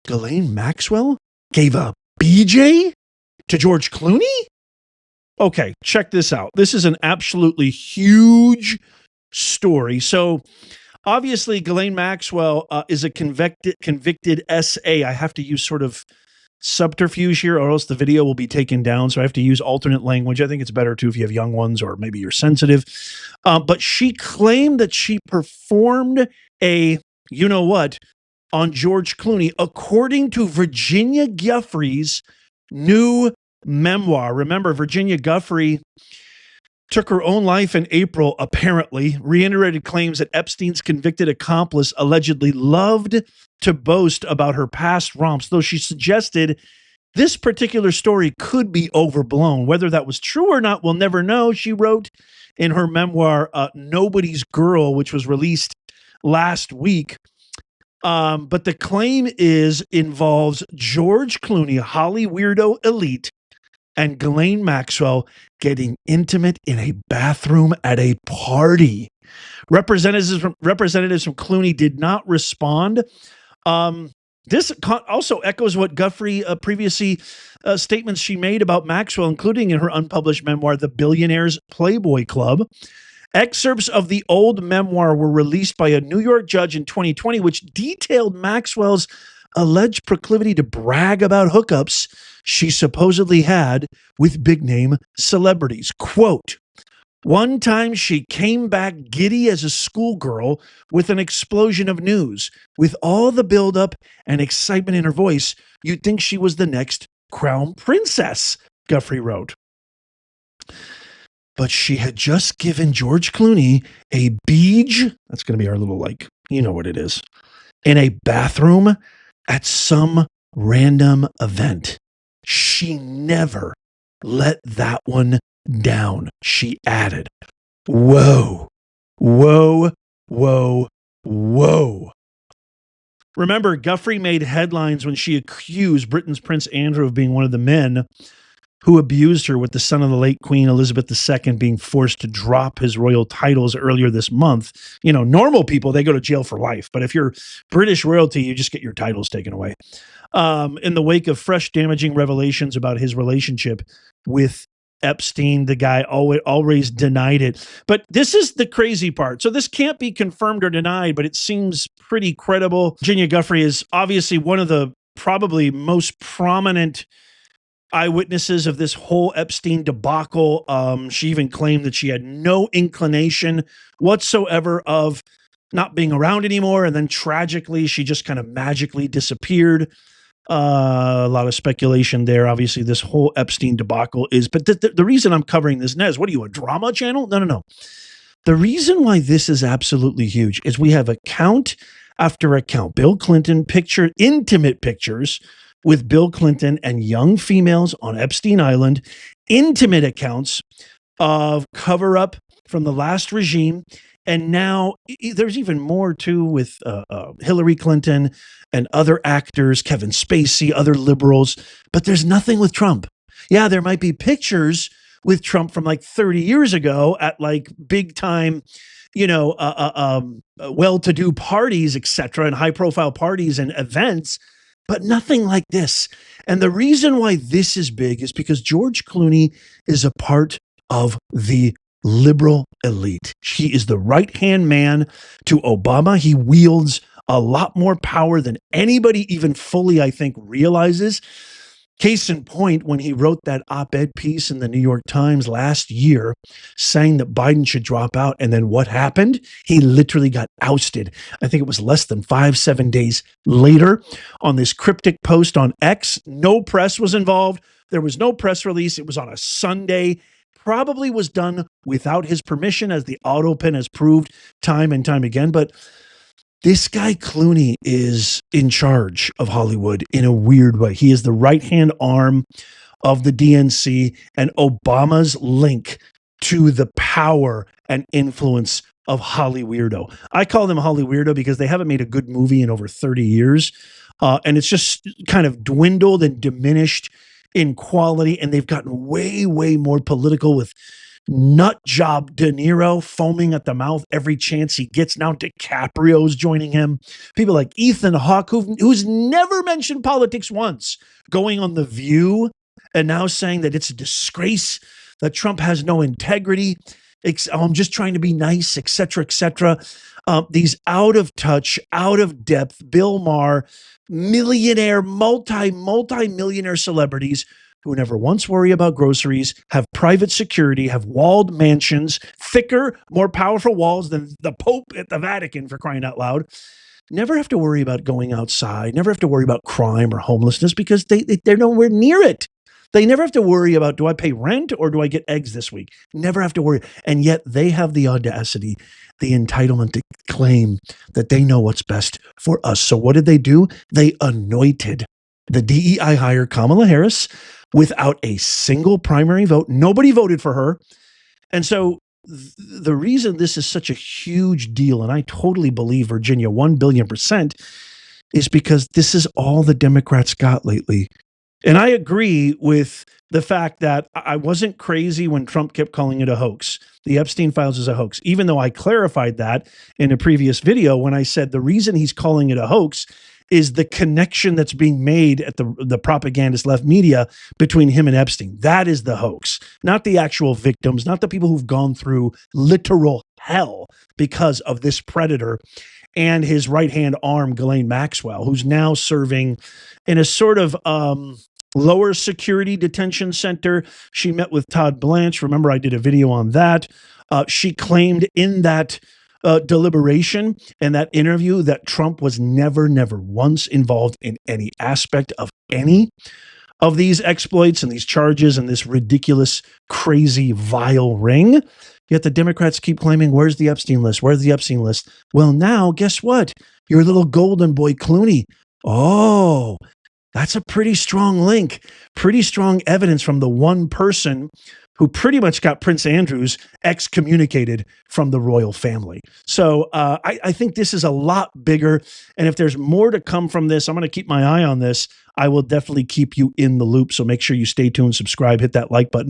Ghislaine Maxwell gave a BJ to George Clooney? Okay, check this out. This is an absolutely huge story. So obviously, Ghislaine Maxwell is a convicted SA. I have to use sort of subterfuge here or else the video will be taken down. So I have to use alternate language. I think it's better too if you have young ones or maybe you're sensitive. But she claimed that she performed a, you know what, on George Clooney, according to Virginia Giuffre's new memoir. Remember, Virginia Giuffre took her own life in April, apparently, reiterated claims that Epstein's convicted accomplice allegedly loved to boast about her past romps, though she suggested this particular story could be overblown. Whether that was true or not, we'll never know, she wrote in her memoir, Nobody's Girl, which was released last week. But the claim involves George Clooney, Holly weirdo elite, and Ghislaine Maxwell getting intimate in a bathroom at a party. Representatives from Clooney did not respond. This also echoes what Giuffre previously statements she made about Maxwell, including in her unpublished memoir, The Billionaire's Playboy Club. Excerpts of the old memoir were released by a New York judge in 2020, which detailed Maxwell's alleged proclivity to brag about hookups she supposedly had with big-name celebrities. Quote, one time she came back giddy as a schoolgirl with an explosion of news. With all the buildup and excitement in her voice, you'd think she was the next crown princess, Giuffre wrote. But she had just given George Clooney a beej, that's going to be our little, you know what it is, in a bathroom at some random event. She never let that one down, she added. Whoa, whoa, whoa, whoa. Remember, Giuffre made headlines when she accused Britain's Prince Andrew of being one of the men who abused her, with the son of the late Queen Elizabeth II being forced to drop his royal titles earlier this month. You know, normal people, they go to jail for life. But if you're British royalty, you just get your titles taken away. In the wake of fresh damaging revelations about his relationship with Epstein, the guy always denied it. But this is the crazy part. So this can't be confirmed or denied, but it seems pretty credible. Virginia Giuffre is obviously one of the probably most prominent eyewitnesses of this whole Epstein debacle. She even claimed that she had no inclination whatsoever of not being around anymore. And then tragically, she just kind of magically disappeared. A lot of speculation there. Obviously, this whole Epstein debacle is, but the reason I'm covering this, Nez, what are you, a drama channel? No. The reason why this is absolutely huge is we have account after account. Bill Clinton intimate pictures with Bill Clinton and young females on Epstein Island, intimate accounts of cover-up from the last regime. And now there's even more too with Hillary Clinton and other actors, Kevin Spacey, other liberals, but there's nothing with Trump. Yeah, there might be pictures with Trump from 30 years ago at big time, well-to-do parties, etc., and high-profile parties and events, but nothing like this. And the reason why this is big is because George Clooney is a part of the liberal elite. He is the right-hand man to Obama. He wields a lot more power than anybody even fully, I think, realizes. Case in point, when he wrote that op-ed piece in the New York Times last year saying that Biden should drop out, and then what happened? He literally got ousted. I think it was less than 5-7 days later on this cryptic post on X. No press was involved. There was no press release. It was on a Sunday. Probably was done without his permission, as the autopin has proved time and time again. But this guy Clooney is in charge of Hollywood in a weird way. He is the right-hand arm of the DNC and Obama's link to the power and influence of Holly Weirdo. I call them Holly Weirdo because they haven't made a good movie in over 30 years. And it's just kind of dwindled and diminished in quality. And they've gotten way, way more political with nut job De Niro foaming at the mouth every chance he gets. Now DiCaprio's joining him. People like Ethan Hawke, who's never mentioned politics once, going on The View and now saying that it's a disgrace, that Trump has no integrity. I'm just trying to be nice, etc., etc. These out of touch, out of depth, Bill Maher, millionaire, multi-millionaire celebrities who never once worry about groceries, have private security, have walled mansions, thicker, more powerful walls than the Pope at the Vatican, for crying out loud. Never have to worry about going outside, never have to worry about crime or homelessness because they're nowhere near it. They never have to worry about, do I pay rent or do I get eggs this week? Never have to worry. And yet they have the audacity, the entitlement to claim that they know what's best for us. So what did they do? They anointed the DEI hire Kamala Harris without a single primary vote. Nobody voted for her. And so the reason this is such a huge deal, and I totally believe Virginia 1 billion %, is because this is all the Democrats got lately. And I agree with the fact that I wasn't crazy when Trump kept calling it a hoax. The Epstein files is a hoax, even though I clarified that in a previous video when I said the reason he's calling it a hoax is the connection that's being made at the propagandist left media between him and Epstein. That is the hoax, not the actual victims, not the people who've gone through literal hell because of this predator and his right-hand arm, Ghislaine Maxwell, who's now serving in a sort of lower security detention center. She met with Todd Blanche. Remember, I did a video on that. She claimed in that deliberation and that interview that Trump was never once involved in any aspect of any of these exploits and these charges and this ridiculous, crazy, vile ring. Yet the Democrats keep claiming, where's the Epstein list? Where's the Epstein list? Well, now, guess what? Your little golden boy Clooney. Oh, that's a pretty strong link, pretty strong evidence from the one person who pretty much got Prince Andrew's excommunicated from the royal family. So I think this is a lot bigger. And if there's more to come from this, I'm going to keep my eye on this. I will definitely keep you in the loop. So make sure you stay tuned, subscribe, hit that like button.